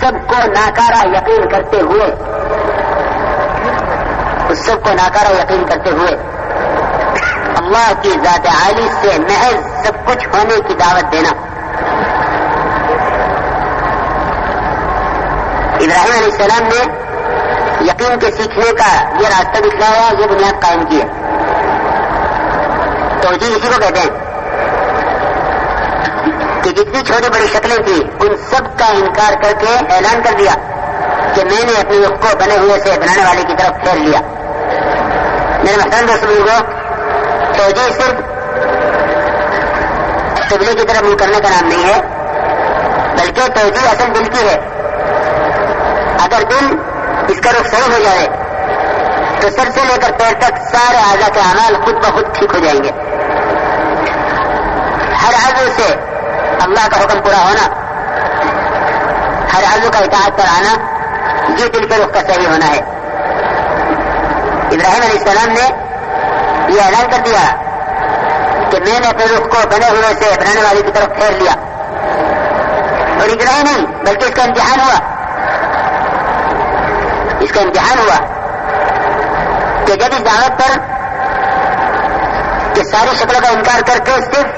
سب کو ناکارہ یقین کرتے ہوئے اللہ کی ذات عالی سے محض سب کچھ ہونے کی دعوت دینا. ابراہیم علیہ السلام نے یقین کے سیکھنے کا یہ راستہ دکھلایا, یہ بنیاد قائم کی ہے. توجیہ اسی کو کہتے ہیں کہ جتنی چھوٹی بڑی شکلیں تھیں ان سب کا انکار کر کے اعلان کر دیا کہ میں نے اپنے رخ کو بنے ہوئے سے بنانے والے کی طرف پھیر لیا. میرے محترم دوست بزرگوں, توجیہ صرف قبلے کی طرف منہ کرنے کا نام نہیں ہے, بلکہ توجیہ اصل دل کی ہے. اگر دل اس کا رخ صحیح ہو جائے تو سر سے لے کر پیر تک سارے اعضاء کے اعمال خود بخود ٹھیک ہو جائیں گے. ہر عضو سے اللہ کا حکم پورا ہونا, ہر عضو کا اطاعت پر آنا, یہ دل کے رخ کا صحیح ہونا ہے. ابراہیم علیہ السلام نے یہ اعلان کر دیا کہ میں نے اپنے رخ کو بنے ہوئے سے بنانے والے کی طرف پھیر لیا. اور اتنا ہی نہیں بلکہ اس کا امتحان ہوا کہ جب اس دعوت پر کہ ساری شکلوں کا انکار کر کے صرف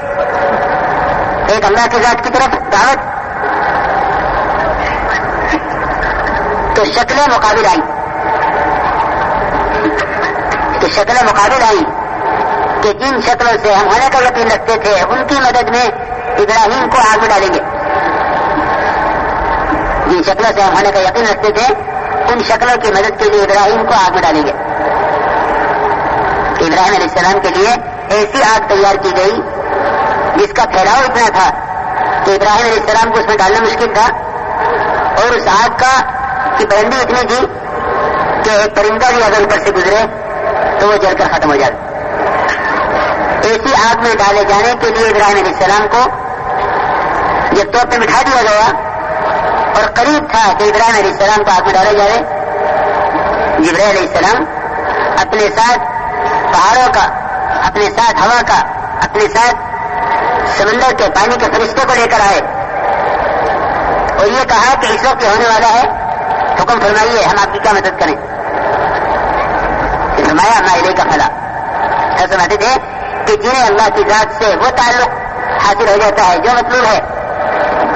ایک اللہ کی ذات کی طرف دعوت, تو شکلیں مقابل آئی کہ جن شکلوں سے ہم ہونے کا یقین رکھتے تھے ان کی مدد میں ابراہیم کو آگ میں ڈالیں گے. جن شکلوں سے ہم ہونے کا یقین رکھتے تھے ان شکلوں کی مدد کے لیے ابراہیم کو آگ میں ڈالیں گے. ابراہیم علیہ السلام کے لیے ایسی آگ تیار کی گئی جس کا پھیلاؤ اتنا تھا کہ ابراہیم علیہ السلام کو اس میں ڈالنا مشکل تھا, اور اس آگ کا کی بلندی اتنی تھی کہ ایک پرندہ بھی اگر اوپر سے گزرے تو وہ جل کر ختم ہو جاتا. ایسی آگ میں ڈالے جانے کے لیے ابراہیم علیہ السلام کو جب توپ میں بٹھا دیا گیا اور قریب تھا کہ ابراہیم علیہ السلام کو آگ میں ڈالا جائے, جبرائیل علیہ السلام اپنے ساتھ پہاڑوں کا, اپنے ساتھ ہوا کا, اپنے ساتھ سمندر کے پانی کے فرشتے کو لے کر آئے اور یہ کہا کہ اس وقت ہونے والا ہے, حکم فرمائیے ہم آپ کی کیا مدد کریں. فرمایا ما الیک فلا. سمجھتے تھے کہ جنہیں اللہ کی ذات سے وہ تعلق حاصل ہو جاتا ہے جو مطلوب ہے,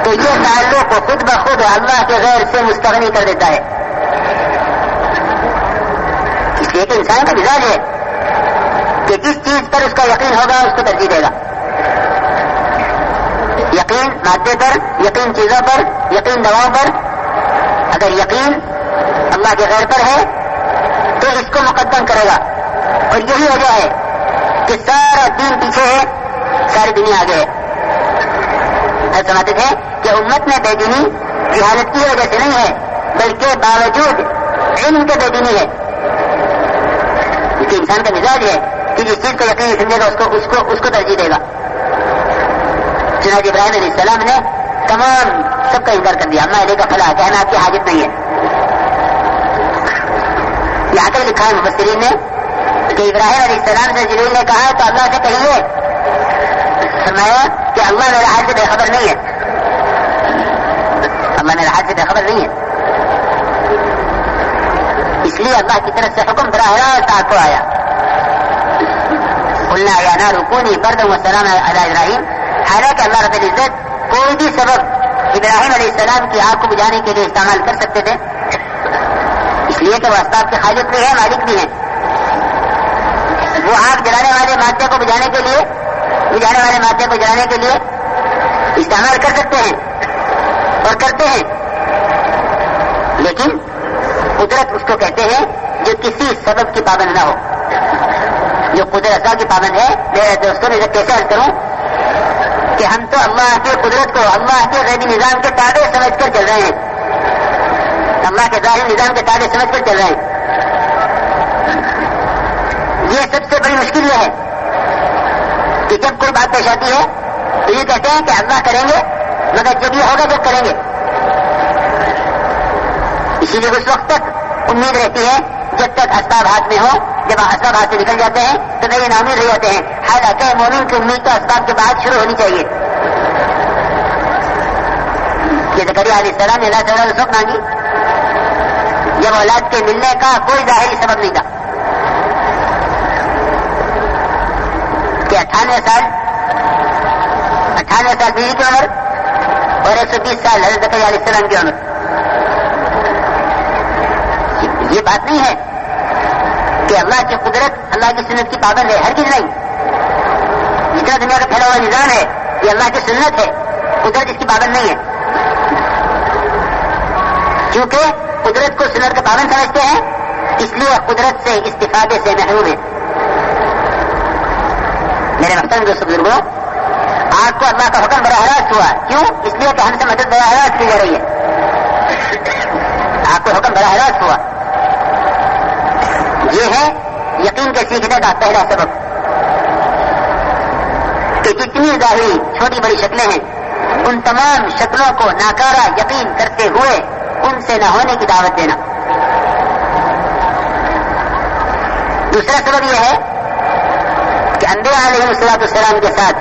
تو یہ تعلق کو خود بخود اللہ کے غیر سے مستغنی کر دیتا ہے. اس لیے کہ انسان کا مزاج ہے کہ جس چیز پر اس کا یقین ہوگا اس کو ترجیح دے گا. یقین مادے پر, یقین چیزوں پر, یقین دواؤں پر. اگر یقین اللہ کے غیر پر ہے تو اس کو مقدم کرے گا, اور یہی وجہ ہے کہ سارا دین پیچھے ہے, ساری دنیا آگے ہے. ایسا سمجھتے تھے کہ امت میں بے دینی جہالت کی وجہ سے نہیں ہے, بلکہ باوجود علم کے بے دینی ہے. کیونکہ انسان کا مزاج ہے کہ جس چیز کو یقین سمجھے گا اس کو ترجیح دے گا. چنانچہ ابراہیم علیہ السلام نے تمام سب کا انکار کر دیا. میں کا فلاح کہنا آپ کی حاجت نہیں ہے. یہاں تک لکھا ہے مفسرین نے کہ ابراہیم علیہ السلام سے جبریل نے کہا تو اللہ سے کہیے, فرمایا کہ اللہ میرے حال سے بے خبر نہیں ہے, اللہ میرے حال سے بے خبر نہیں ہے. اس لیے اللہ کی طرف سے حکم براہ راست آپ کو آیا, قلنا یا نار کونی بردا وسلاما علی ابراہیم. حالانکہ اللہ رب العزت کوئی بھی سبب ابراہیم علیہ السلام کی آگ کو بجھانے کے لیے استعمال کر سکتے تھے, اس لیے کہ وہ اسباب کے خالق بھی ہیں, مالک بھی ہیں. وہ آگ جلانے والے مادے کو بجھانے کے لیے, بجھانے والے مادے کو جلانے کے لیے استعمال کر سکتے ہیں اور کرتے ہیں, لیکن قدرت اس کو کہتے ہیں جو کسی سبب کی پابند نہ ہو. جو قدرت کی پابند ہے, میرے دوستوں نے کیسے عرض کروں کہ ہم تو اللہ کی قدرت کو اللہ کے غیبی نظام کے تابع سمجھ کر چل رہے ہیں, اللہ کے ظاہری نظام کے تابع سمجھ کر چل رہے ہیں. یہ سب سے بڑی مشکل یہ ہے کہ جب کوئی بات پیش آتی ہے تو یہ کہتے ہیں کہ اللہ کریں گے, مگر جب یہ ہوگا جب کریں گے. اسی لیے اس وقت تک امید رہتی ہے جب تک اسباب ہاتھ میں ہو. جب اسباب ہاتھ سے نکل جاتے ہیں تو نئے نامید ہو جاتے ہیں. حالانکہ مومن کی امید تو اسباب کے بعد شروع ہونی چاہیے. کہ زکریا علیہ السلام نے اللہ تعالیٰ رزق مانگی جب اولاد کے ملنے کا کوئی ظاہری سبب نہیں تھا کہ 98 سال بیوی کی عمر اور 120 سال حضرت زکریا علیہ السلام کی عمر. یہ بات نہیں ہے کہ اللہ کی قدرت اللہ کی سنت کی پابند ہے، ہرگز نہیں. جتنا دنیا کا پھیلا ہوا نظام ہے یہ اللہ کی سنت ہے، قدرت اس کی پابند نہیں ہے. کیونکہ قدرت کو سنت کا پابند سمجھتے ہیں اس لیے قدرت سے استفادے سے محروم ہے. میرے محترم دوست بزرگوں، آپ کو اللہ کا حکم براہ راست ہوا، کیوں؟ اس لیے کہ ہم سے مدد براہ راست کی جا رہی ہے. آپ کو حکم براہ راست ہوا. یہ ہے یقین کے سیکھنے کا پہلا سبب کہ جتنی ظاہری چھوٹی بڑی شکلیں ہیں ان تمام شکلوں کو ناکارہ یقین کرتے ہوئے ان سے نہ ہونے کی دعوت دینا. دوسرا سبب یہ ہے کہ انبیاء علیہ السلام کے ساتھ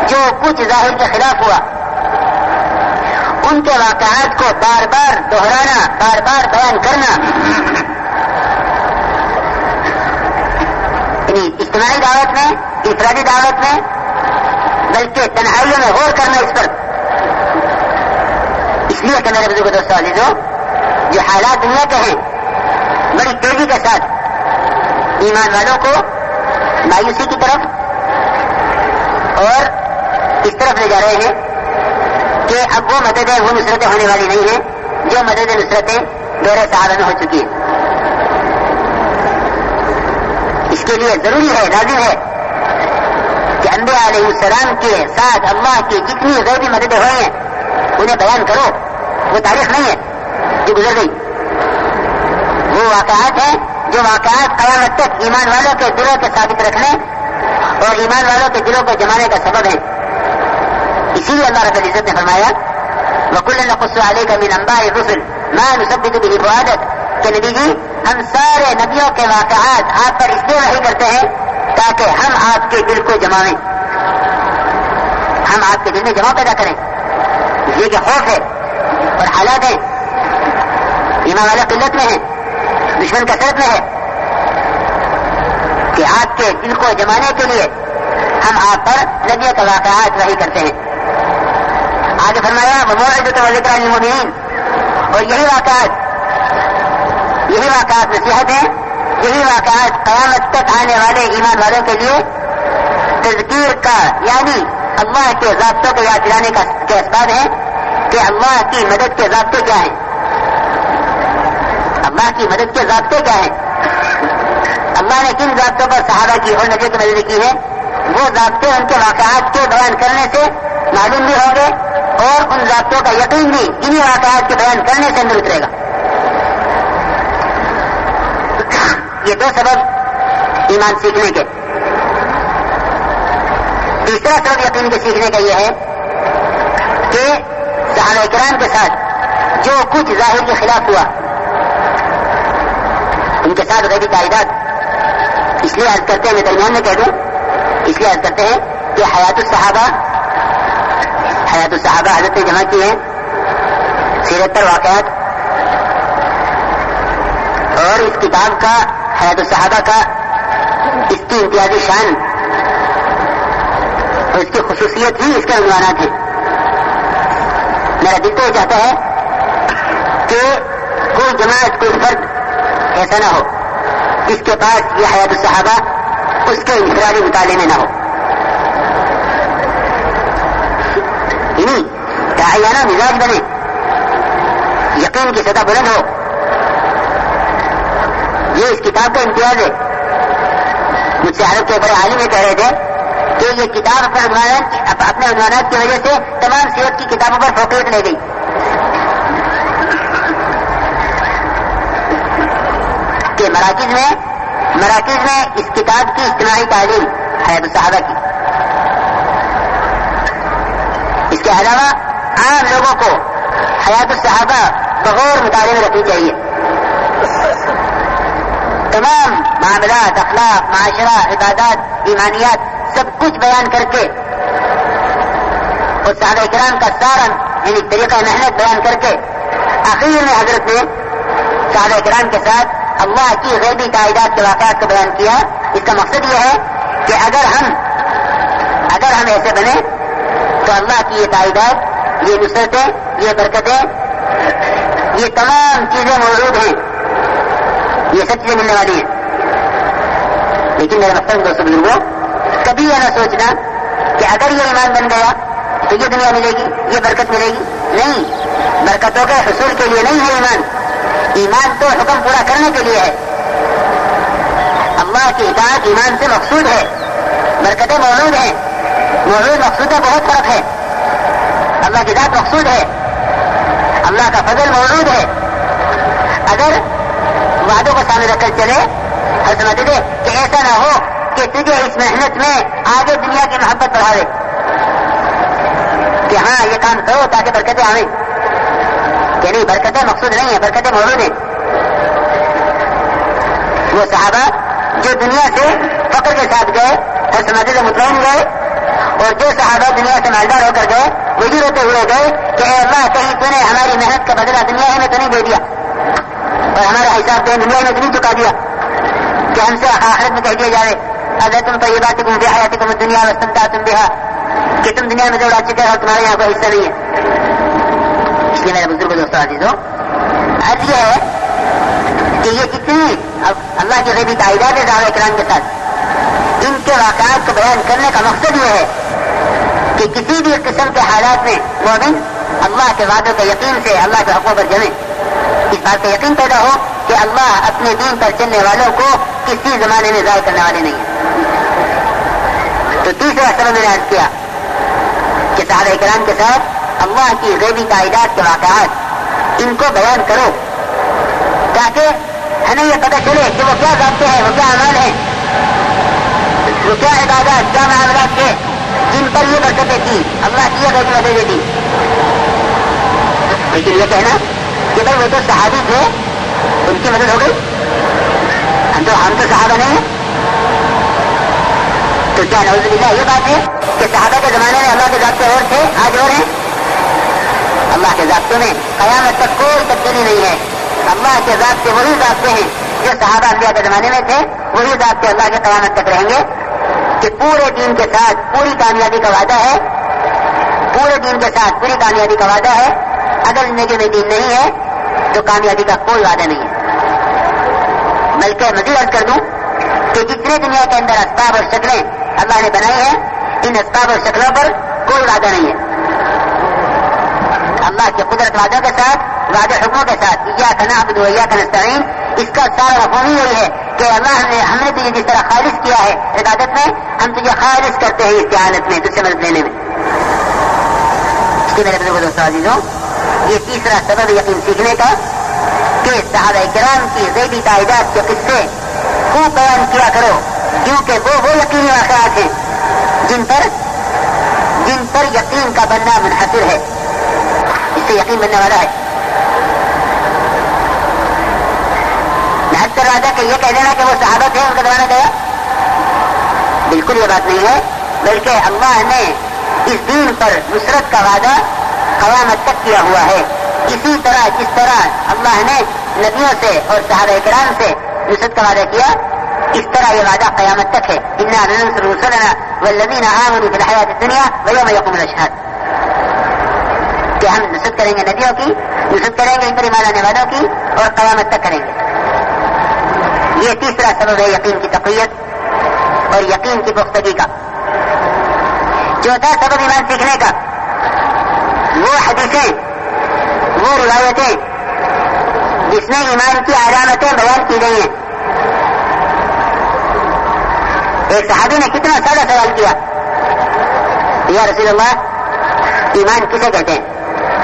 جو کچھ ظاہر کے خلاف ہوا ان کے واقعات کو بار بار دہرانا، بار بار بیان کرنا، اجتماعی دعوت میں، انفرادی دعوت میں، بلکہ تنہائیوں میں غور کرنا اس پر. اس لیے کہ میرے بزرگ دوستوں عزیزوں، جو حالات دنیا کے ہیں بڑی تیزی کے ساتھ ایمان والوں کو مایوسی کی طرف اور اس طرف لے جا رہے ہیں کہ اب وہ مددیں، وہ نصرتیں ہونے والی نہیں ہیں جو مدد نصرتیں دور صحابہ میں ہو چکی ہیں. اس کے لیے ضروری ہے، لازم ہے کہ انبیاء علیہ السلام کے ساتھ اللہ کی جتنی غیبی مددیں ہوئی ہیں انہیں بیان کرو. وہ تاریخ نہیں ہے جو گزر گئی، وہ واقعات ہیں جو واقعات قیامت تک ایمان والوں کے دلوں کے ثابت رکھنے اور ایمان والوں کے دلوں کو جمانے کا سبب ہے. اسی لیے اللہ رب العزت نے فرمایا وَكُلًّا نَقُصُّ عَلَيْكَ مِنْ أَنْبَاءِ الرُّسُلِ مَا نُثَبِّتُ بِهِ فُؤَادَكَ کہ نبی جی ہم سارے نبیوں کے واقعات آپ پر اس لیے وحی کرتے ہیں تاکہ ہم آپ کے دل کو جمائیں، ہم آپ کے دل میں جمع پیدا کریں. یہ کہ خوف ہے اور حالات ہیں، ایمان والا قلت میں ہے، دشمن کثرت میں ہے، کہ آپ کے دل کو جمانے کے لیے ہم آپ پر نبیوں کے واقعات وحی کرتے ہیں. آگے فرمایا وَمَوْعِظَةٌ وَذِكْرَىٰ لِلْمُؤْمِنِينَ اور یہی واقعات نصیحت ہیں، یہی واقعات قیامت تک آنے والے ایمان والوں کے لیے تذکیر کا یعنی اللہ کے ضابطوں کو یاد دلانے کے اسباب ہیں کہ اللہ کی مدد کے ضابطے کیا ہیں. اللہ کی مدد کے ضابطے کیا ہیں؟ اللہ نے کن ضابطوں پر صحابہ کی اور نبیوں کی مدد کی ہے، وہ ضابطے ان کے واقعات کے بیان کرنے سے معلوم بھی ہوں گے اور ان ضابطوں کا یقین بھی انہی واقعات کے بیان کرنے سے اندر اترے گا. یہ دو سبب ایمان سیکھنے کے. تیسرا سبب یقین کے سیکھنے کا یہ ہے کہ صحابہ کرام کے ساتھ جو کچھ ظاہر کے خلاف ہوا ان کے ساتھ غیبی تعداد. اس لیے عرض کرتے ہیں، میں درمیان میں کہہ دوں، اس لیے عرض کرتے ہیں کہ حیات الصحابہ حضرت نے جمع کی ہیں 73 واقعات، اور اس کتاب کا حیات الصحابہ کا اس کی امتیازی شان اور اس کی خصوصیت ہی اس کے عنوانات ہیں. میرا دل تو یہ چاہتا ہے کہ کوئی جماعت، کوئی فرد ایسا نہ ہو جس کے پاس یہ حیات الصحابہ اس کے انفرادی مطالعے میں نہ ہو. یعنی داعیانہ مزاج بنے، یقین کی سطح بلند ہو. یہ اس کتاب کا امتیاز ہے. مجھ سے عرب کے بڑے عالم یہ کہہ رہے تھے کہ یہ کتاب اپنے عنوانات کی وجہ سے تمام سیرت کی کتابوں پر فوقیت لے گئی. کہ مراکز میں اس کتاب کی اجتماعی تعلیم حیات الصحابہ کی. اس کے علاوہ عام لوگوں کو حیات الصحابہ بغور مطالعے میں رکھنی چاہیے. تمام معاملات، اخلاق، معاشرہ، عبادات، ایمانیات سب کچھ بیان کر کے اور صحابہ کرام کا سارا یعنی طریقہ محنت بیان کر کے آخر میں حضرت نے صحابہ کرام کے ساتھ اللہ کی غیبی تائیدات کے واقعات کو بیان کیا. اس کا مقصد یہ ہے کہ اگر ہم ایسے بنے تو اللہ کی یہ تائیدات, یہ نصرتیں, یہ برکتیں, یہ تمام چیزیں موجود ہیں, یہ سب چیزیں ملنے والی ہیں. لیکن میرے مقصد دوستوں بزرگوں, کبھی یہ نہ سوچنا کہ اگر یہ ایمان بن گیا تو یہ دنیا ملے گی, یہ برکت ملے گی. نہیں, برکتوں کے حصول کے لیے نہیں ہے ایمان. ایمان تو حکم پورا کرنے کے لیے ہے. اللہ کی اطاعت ایمان سے مقصود ہے. برکتیں موجود ہیں, موجود مقصود کا بہت فرق ہے. اللہ کی ذات مقصود ہے, اللہ کا فضل موجود ہے. اگر وعدوں کو سامنے رکھ کر چلے اور سمجھ دے کہ ایسا نہ ہو کہ تجھے اس محنت میں آگے دنیا کی محبت بڑھا دے کہ ہاں یہ کام کرو تاکہ برکتیں آئیں, کہ نہیں, برکتیں مقصود نہیں ہیں, برکتیں موجود ہیں. وہ صحابہ جو دنیا سے فقر کے ساتھ گئے اور سماجی سے مطمئن گئے, اور جو صحابہ دنیا سے مالدار ہو کر گئے وہ یہ روتے ہوئے گئے کہ اے اللہ کہیں تو نے ہماری محنت کا بدلہ دنیا ہی میں تو نہیں دے دیا اور ہمارا حساب دنیا میں تو نہیں چکا دیا کہ ہم سے آخرت میں کہہ دیا جائے اگر تم تو یہ بات تم بھی حیات تم دنیا وسطا تم بھی کہ تم دنیا میں جو اڑا چکے ہو تمہارے یہاں کوئی حصہ نہیں ہے. اس لیے میرے بزرگ دوستوں عزیزوں, عرض یہ ہے کہ یہ جتنی اللہ کی غیبی تائیدات ہے صحابہ کرام کے ساتھ, ان کے واقعات کو بیان کرنے کا مقصد یہ ہے کہ کسی بھی قسم کے حالات میں مومن اللہ کے وعدوں کے یقین سے اللہ کے حقوق پر جمے, اس بات کا یقین پیدا ہو کہ اللہ اپنے دین پر چلنے والوں کو کسی زمانے میں ضائع کرنے والے نہیں ہیں. تو تیسرا سبب میں نے عرض کیا کہ صحابہ کرام کے ساتھ اللہ کی غیبی تائیدات کے واقعات ان کو بیان کرو تاکہ ہمیں یہ پتہ چلے کہ وہ کیا ضابطے ہیں, وہ کیا اعمال ہیں, وہ کیا عبادات, کیا معاملات تھے جن پر یہ برکتیں تھی, اللہ کی یہ غیبی مددیں دی. لیکن یہ کہنا کہ بھائی وہ تو صحابی تھے ان کی مدد ہو گئی, ہم تو صحابہ نہیں ہیں, تو کیا نعوذ باللہ یہ بات ہے کہ صحابہ کے زمانے میں اللہ کے ضابطے اور تھے, آج اور ہیں؟ اللہ کے ضابطوں میں قیامت تک کوئی تبدیلی نہیں ہے. اللہ کے ضابطے وہی ضابطے ہیں جو صحابہ انبیاء کے زمانے میں تھے, وہی ضابطے اللہ کے قیامت تک رہیں گے. کہ پورے دین کے ساتھ پوری کامیابی کا وعدہ ہے, پورے دین کے ساتھ پوری کامیابی کا وعدہ ہے. اگر زندگی میں دین نہیں ہے تو کامیابی کا کوئی وعدہ نہیں ہے. بلکہ مزید عرض کر دوں کہ جتنے دنیا کے اندر اسباب اور شکلیں اللہ نے بنائی ہیں, ان اسباب اور شکلوں پر کوئی وعدہ نہیں ہے. اللہ کے قدرت وعدوں کے ساتھ, وعدے حکموں کے ساتھ, ایاک نعبد و ایاک نستعین, اس کا سارا مفہوم یہی ہے کہ اللہ ہم نے تجھے جس طرح خالص کیا ہے عبادت میں, ہم تجھے خالص کرتے ہیں استعانت میں, تجھ سے مدد لینے میں. اس کے میرے بزرگ دوستوں عزیزوں, یہ تیسرا سبب یقین سیکھنے کا کہ صحابہ کرام کی غیبی تائیدات کے قصے خوب بیان کیا کرو, کیونکہ وہ یقینی واقعات ہیں جن پر یقین کا بننا منحصر ہے, اس سے یقین بننے والا ہے. میں حد کر رہا تھا کہ یہ کہہ دینا کہ وہ صحابہ تھے ان کا زمانہ گیا, بالکل یہ بات نہیں ہے, بلکہ اللہ نے اس دین پر نصرت کا وعدہ قیامت تک کیا ہوا ہے. اسی طرح جس طرح اللہ نے نبیوں سے اور صحابہ کرام سے نصرت کا وعدہ کیا, اس طرح یہ وعدہ قیامت تک ہے. انا لننصر رسلنا والذین آمنوا فی الحیاۃ الدنیا ویوم یقوم الاشہاد, کہ ہم نصرت کریں گے نبیوں کی, نصرت کریں گے ان پر ایمان آنے والوں کی, اور قیامت تک کریں گے. یہ تیسرا سبب ہے یقین کی تقویت اور یقین کی پختگی کا. چوتھا سبب ایمان سیکھنے کا, وہ حدیثیں, وہ روایتیں جس میں ایمان کی علامتیں بیان کی گئی ہیں. ایک صحابی نے کتنا سادہ سوال کیا, یا رسول اللہ ایمان کسے کہتے ہیں؟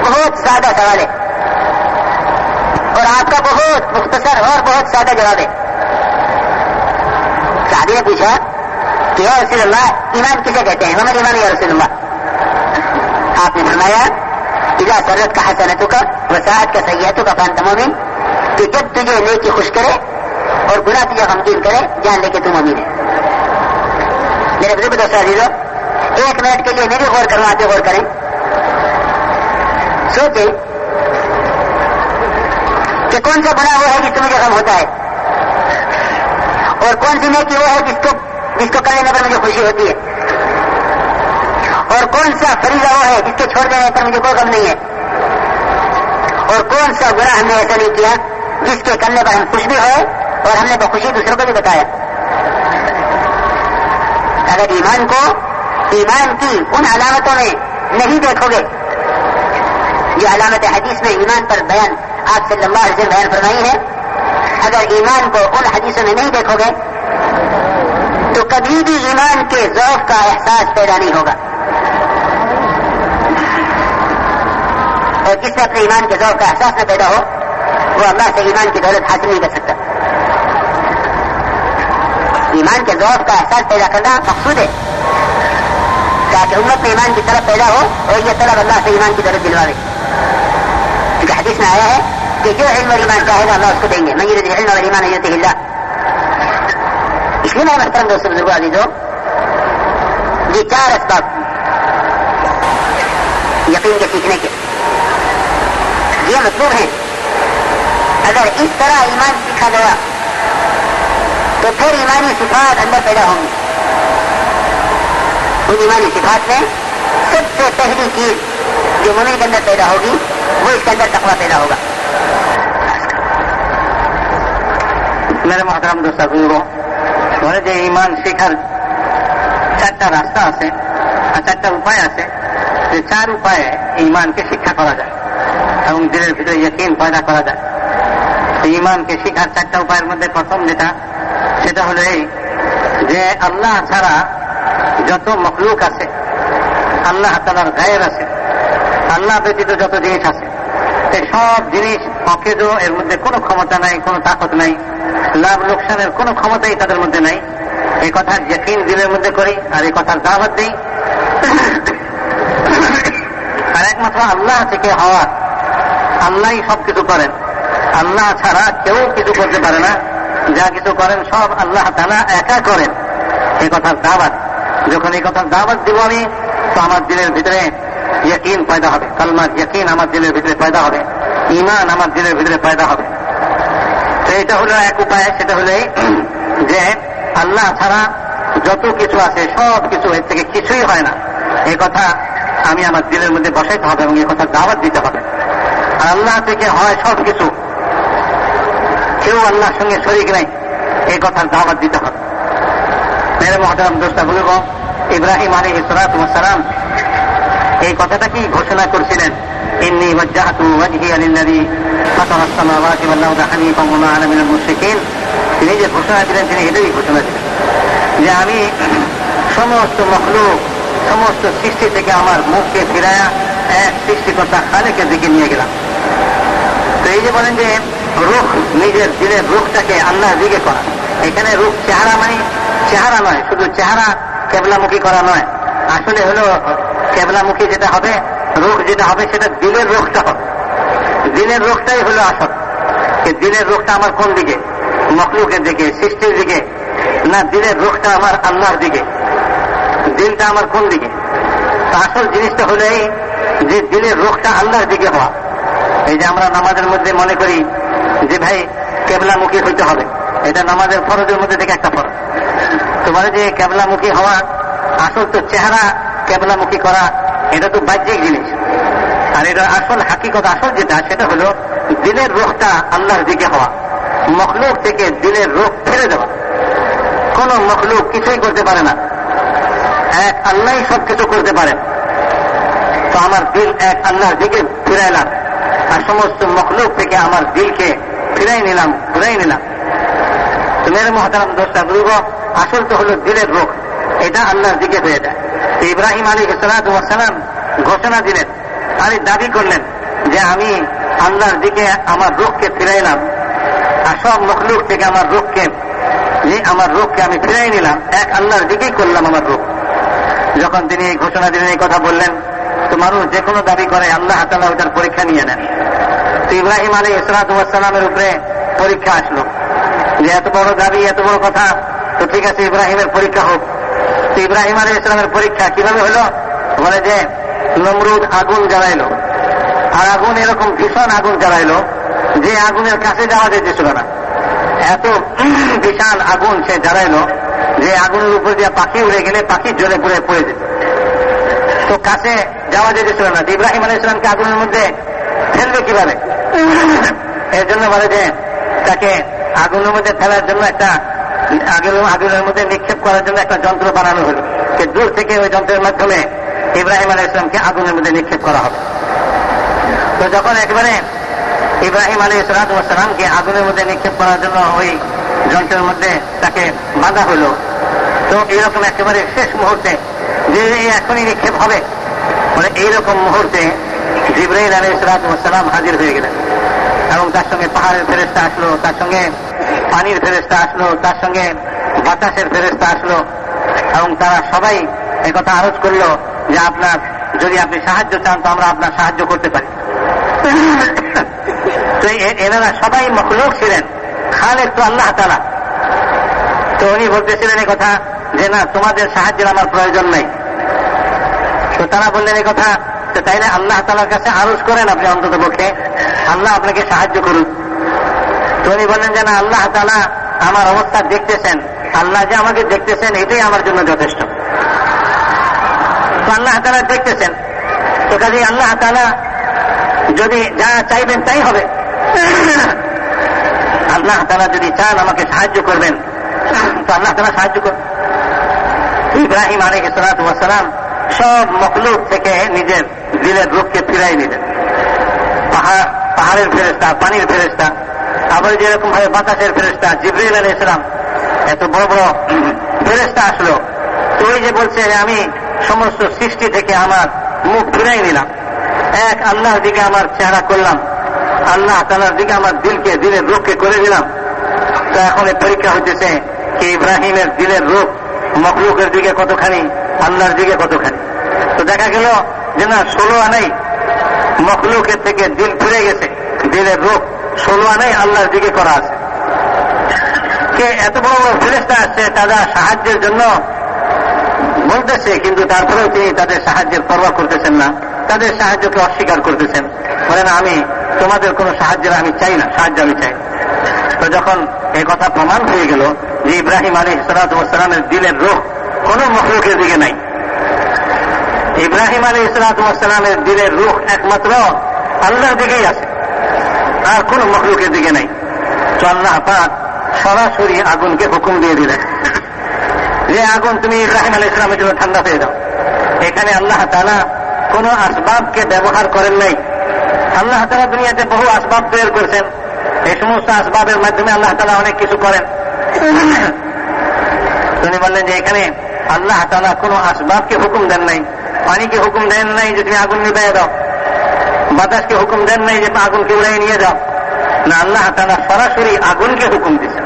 بہت سادہ سوال ہے, اور آپ کا بہت مختصر اور بہت سادہ جواب ہے. صحابی نے پوچھا کہ یا رسول اللہ ایمان کسے کہتے ہیں؟ ہمارا ایمان یا رسول اللہ. آپ نے فرمایا اذا سرت کا حسنتوں کا وسعت کا سیئاتوں کا فانت مومن, کہ جب تجھے نیکی خوش کرے اور گناہ تجھے غمگین کرے جان لے کے تم مومن ہے. میرے بزرگ دوستوں عزیزوں, ایک منٹ کے لیے میری غور کروں, آپ غور کریں. سوچے کہ کون سا گناہ وہ ہے جس سے مجھے غم ہوتا ہے اور کون سی نیکی وہ ہے جس کو کرنے پر مجھے خوشی ہوتی ہے اور کون سا فریضہ وہ ہے جس کے چھوڑ دینے پر مجھے کوئی غم نہیں ہے اور کون سا گناہ ہم نے ایسا نہیں کیا جس کے کرنے پر ہم خوش بھی ہوئے اور ہم نے بخوشی دوسروں کو بھی بتایا. اگر ایمان کی ان علامتوں میں نہیں دیکھو گے جو علامت حدیث میں ایمان پر بیان آپ صلی اللہ علیہ وسلم بیان فرمائی ہے, اگر ایمان کو ان حدیثوں میں نہیں دیکھو گے تو کبھی بھی ایمان کے ذوق کا احساس پیدا نہیں ہوگا, اور جس سے اپنے ایمان کے ذوق کا احساس نہ پیدا ہو وہ اللہ سے ایمان کی دولت حاصل نہیں کر سکتا. ایمان کے ذوق کا احساس پیدا کرنا مقصود ہے تاکہ امت میں ایمان کی طرف پیدا ہو اور یہ طلب اللہ سے ایمان کی دولت دلواوے. کیونکہ حدیث میں آیا ہے کہ جو علم اور ایمان چاہے گا اللہ اس کو دیں گے. من یرید العلم والایمان یؤتیہ اللہ. اس لیے میں محترم دوستوں بزرگوں عزیزوں, یہ 4 اسباب یقین کے سیکھنے کے یہ مطلوب ہیں. اگر اس طرح ایمان سیکھا گیا تو پھر ایمانی صفات اندر پیدا ہوں گی. ان ایمانی صفات میں سب سے پہلی چیز جو مومن کے اندر پیدا ہوگی وہ اس کے اندر تقویٰ پیدا ہوگا. میرے محترم دوست بزرگوں, বলে যে ইমান শেখার 4টা রাস্তা আছে আর 4টা উপায় আছে. যে 4 উপায়ে ইমানকে শিক্ষা করা যায় এবং দিলের ভিতরে ইয়াকিন পয়দা করা যায়. ইমানকে শিখার 4টা উপায়ের মধ্যে প্রথম যেটা সেটা হলো এই যে আল্লাহ ছাড়া যত মখলুক আছে, আল্লাহ তাআলার গায়েব আছে, আল্লাহ ব্যতীত যত জিনিস আছে এই সব জিনিস অকেজো, এর মধ্যে কোনো ক্ষমতা নাই, কোনো তাকত নাই, লাভ লোকসানের কোনো ক্ষমতাই তাদের মধ্যে নাই. এই কথার ইয়াকিন দিলের মধ্যে করি আর এই কথার দাওয়াত দিই. আর একমাত্র আল্লাহ থেকে হওয়া, আল্লাহই সবকিছু করেন, আল্লাহ ছাড়া কেউ কিছু করতে পারে না. যা কিছু করেন সব আল্লাহ তাআলা একা করেন. এই কথার দাওয়াত, যখন এই কথার দাওয়াত দিব আমি তো আমার দিলের ভিতরে ইয়াকিন পয়দা হবে, কালমার ইয়াকিন আমার দিলের ভিতরে পয়দা হবে, ঈমান আমার দিলের ভিতরে পয়দা হবে. তো এটা হলো এক উপায়. সেটা হলো যে আল্লাহ ছাড়া যত কিছু আছে সব কিছু, এর থেকে কিছুই হয় না, এই কথা আমি আমার দিলের মধ্যে বসাইতে হবে এবং এই কথার দাওয়াত দিতে হবে. আর আল্লাহ থেকে হয় সব কিছু, কেউ আল্লাহর সঙ্গে শরীক নাই, এই কথার দাওয়াত দিতে হবে. মেরে মহতারাম দোস্তা বুজুর্গ, ইব্রাহিম আলাইহিস সালাতু ওয়াস সালাম এই কথাটা কি ঘোষণা করছিলেন, ইন্নী ওয়াজ্জাহতু ওয়াজহিয়া লিল্লাযী ফাতারাস সামাওয়াতি ওয়াল আরদা হানিফান ওয়া মা আনা মিনাল মুশরিকিন. তিনি যে ঘোষণা দিলেন তিনি এটাই ঘোষণা দিলেন যে আমি সমস্ত মখলুক, সমস্ত সৃষ্টি থেকে আমার মুখকে ফিরায়া এক সৃষ্টিকর্তা খালেকের দিকে নিয়ে গেলাম. তো এই যে বলেন যে রূহ, নিজের দিলের রূহটাকে আল্লাহর দিকে করা, এখানে রূহ চেহারা মানে চেহারা নয়, শুধু চেহারা কেবলামুখী করা নয়. আসলে হলো কেবলামুখী যেটা হবে, রূহ যেটা হবে সেটা দিলের রূহটা হবে. দিলের রূহটাই হলো আসল. দিলের রূহটা আমার কোন দিকে? মখলুকের দিকে, সৃষ্টির দিকে না? দিলের রূহটা আমার আল্লাহর দিকে. দিলটা আমার কোন দিকে? আসল জিনিসটা হলো এই যে দিলের রূহটা আল্লাহর দিকে হওয়া. এই যে আমরা নামাজের মধ্যে মনে করি যে ভাই কেবলামুখী হইতে হবে, এটা নামাজের ফরজের মধ্যে থেকে একটা ফরজ. তোমার যে কেবলামুখী হওয়া, আসল তো চেহারা কেবলামুখী করা, এটা তো বাহ্যিক জিনিস. আর এটা আসল হাকিকত, আসল যেটা সেটা হলো দিলের রূহটা আল্লাহর দিকে হওয়া, মখলুক থেকে দিলের রূহ ফেলে দেওয়া. কোন মখলুক কিছুই করতে পারে না, এক আল্লাহই সব কিছু করতে পারেন. তো আমার দিল এক আল্লাহর দিকে ফিরাইলাম আর সমস্ত মখলুক থেকে আমার দিলকে ফিরাই নিলাম, ঘুরাই নিলাম. তো মেরে মহতারাম দোস্তা বুজুর্গ, আসল তো হলো দিলের রূহ, এটা আল্লাহর দিকে হয়ে যায়. তো ইব্রাহিম আলাইহিস সালাতু ওয়াস সালাম ঘোষণা দিলেন আর দাবি করলেন যে আমি আল্লাহর দিকে আমার রূহকে ফিরাইলাম আর সব মখলুক থেকে আমার রূহকে আমি ফিরাই নিলাম, এক আল্লাহর দিকেই করলাম আমার রূহ. যখন তিনি এই ঘোষণা দিলেন, এই কথা বললেন, তো মানুষ যে কোনো দাবি করে আল্লাহ তাআলা ওটার পরীক্ষা নিয়ে নেন. তো ইব্রাহিম আলাইহিস সালাতু ওয়াস সালামের উপরে পরীক্ষা আসলো যে এত বড় দাবি, এত বড় কথা, তো ঠিক আছে ইব্রাহিমের পরীক্ষা হোক. তো ইব্রাহিম আলাইহিস সালামের পরীক্ষা কিভাবে হলো? বলে যে নমরুদ আগুন জ্বালাইলো, আর আগুন এরকম ভীষণ আগুন জ্বালাইলো যে আগুনের কাছে যাওয়া যেতেছিল না। এত বিশাল আগুন সে জ্বালাইলো যে আগুনের উপর দিয়ে পাখি উড়ে গেলে পাখি জ্বলে পুড়ে পড়ে যেত। তো কাছে যাওয়া যেতেছিল না। ইব্রাহিম আলাইহিস সালামকে আগুনের মধ্যে ফেলবে কিভাবে? এর জন্য বলে যে তাকে আগুনের মধ্যে ফেলার জন্য একটা আগুনের মধ্যে নিক্ষেপ করার জন্য একটা যন্ত্র বানানো হলো, যে দূর থেকে ওই যন্ত্রের মাধ্যমে ইব্রাহিম আলাইহিস সালামকে আগুনের মধ্যে নিক্ষেপ করা হবে। তো যখন একবারে ইব্রাহিম আলাইহিস সালামকে আগুনের মধ্যে নিক্ষেপ করার জন্য ওই যন্ত্রের মধ্যে তাকে বাঁধা হলো, তো এইরকম একেবারে শেষ মুহূর্তে যে এখনই নিক্ষেপ হবে, মানে এইরকম মুহূর্তে জিবরাইল আলাইহিস সালাম হাজির হয়ে গেলেন এবং তার সঙ্গে পাহাড়ের ফেরেশতা আসলো, তার সঙ্গে পানির ফেরেশতা আসলো, তার সঙ্গে বাতাসের ফেরেশতা আসলো এবং তারা সবাই একথা আরজ করলো যে আপনার যদি আপনি সাহায্য চান তো আমরা আপনার সাহায্য করতে পারি। তো এনারা সবাই মখলুক ছিলেন, খালেক তো আল্লাহ তাআলা। তো উনি বলতেছিলেন এই কথা যে না, তোমাদের সাহায্যের আমার প্রয়োজন নাই। তো তারা বললেন এই কথা, তো তাইলে আল্লাহ তাআলার কাছে আরজ করেন আপনি অন্তত পক্ষে, আল্লাহ আপনাকে সাহায্য করুন। তো উনি বললেন যে না, আল্লাহ তাআলা আমার অবস্থা দেখতেছেন, আল্লাহ যে আমাকে দেখতেছেন এটাই আমার জন্য যথেষ্ট। তো আল্লাহ তাআলা দেখতেছেন, তো কাজে আল্লাহ তাআলা যদি যা চাইবেন তাই হবে। আল্লাহ তাআলা যদি চান আমাকে সাহায্য করবেন তো আল্লাহ তাআলা সাহায্য করবেন। ইব্রাহিম আলাইহিস সালাম সব মখলুক থেকে নিজের দিলের রূপকে ফিরাই নিলেন। পাহাড়ের ফেরেশতা, পানির ফেরেশতা, আবার যেরকম ভাবে বাতাসের ফেরেশতা জিবরিল আলাইহিস সালাম, এত বড় বড় ফেরেশতা আসলো। তো ওই যে বলছে আমি সমস্ত সৃষ্টি থেকে আমার মুখ ফিরাই নিলাম, এক আল্লাহর দিকে আমার চেহারা করলাম, আল্লাহ তাআলার দিকে আমার দিলের রূপকে করে দিলাম। তো এখন পরীক্ষা হইতেছে কি ইব্রাহিমের দিলের রূপ মখলুকের দিকে কতখানি, আল্লাহর দিকে কতখানি। তো দেখা গেল যে না, 16 আনাই মখলুকের থেকে দিল ফিরে গেছে, দিলের রূপ 16 আনাই আল্লাহর দিকে করা আছে। কে এত বড় বড় ফেরেশতা আসছে তারা সাহায্যের জন্য বলতেছে, কিন্তু তারপরেও তিনি তাদের সাহায্যের পরোয়া করতেছেন না, তাদের সাহায্যকে অস্বীকার করতেছেন, বলেন আমি তোমাদের কোনো সাহায্যের আমি চাই না, সাহায্য আমি চাই। তো যখন এই কথা প্রমাণ হয়ে গেল যে ইব্রাহিম আলাইহিস সালামের দিলের রূহ কোন মখলুকের দিকে নাই, ইব্রাহিম আলাইহিস সালামের দিলের রূহ একমাত্র আল্লাহর দিকেই আছে, আর কোন মখলুকের দিকে নাই। তো আল্লাহ পাক সরাসরি আগুনকে হুকুম দিয়ে দিলেন যে আগুন তুমি ইব্রাহিম আলাইহিস সালামের জন্য ঠান্ডা হয়ে যাও। এখানে আল্লাহ তাআলা কোন আসবাবকে ব্যবহার করেন নাই। আল্লাহ তাআলা দুনিয়াতে বহু আসবাব তৈরি করেছেন, এই সমস্ত আসবাবের মাধ্যমে আল্লাহ তাআলা অনেক কিছু করেন। তিনি বললেন যে এখানে আল্লাহ তাআলা কোন আসবাবকে হুকুম দেন নাই, পানিকে হুকুম দেন নাই যে তুমি আগুন নিভিয়ে দাও, বাতাসকে হুকুম দেন নাই যে আগুনকে উড়াই নিয়ে যাও, না, আল্লাহ তাআলা সরাসরি আগুনকে হুকুম দিয়েছেন।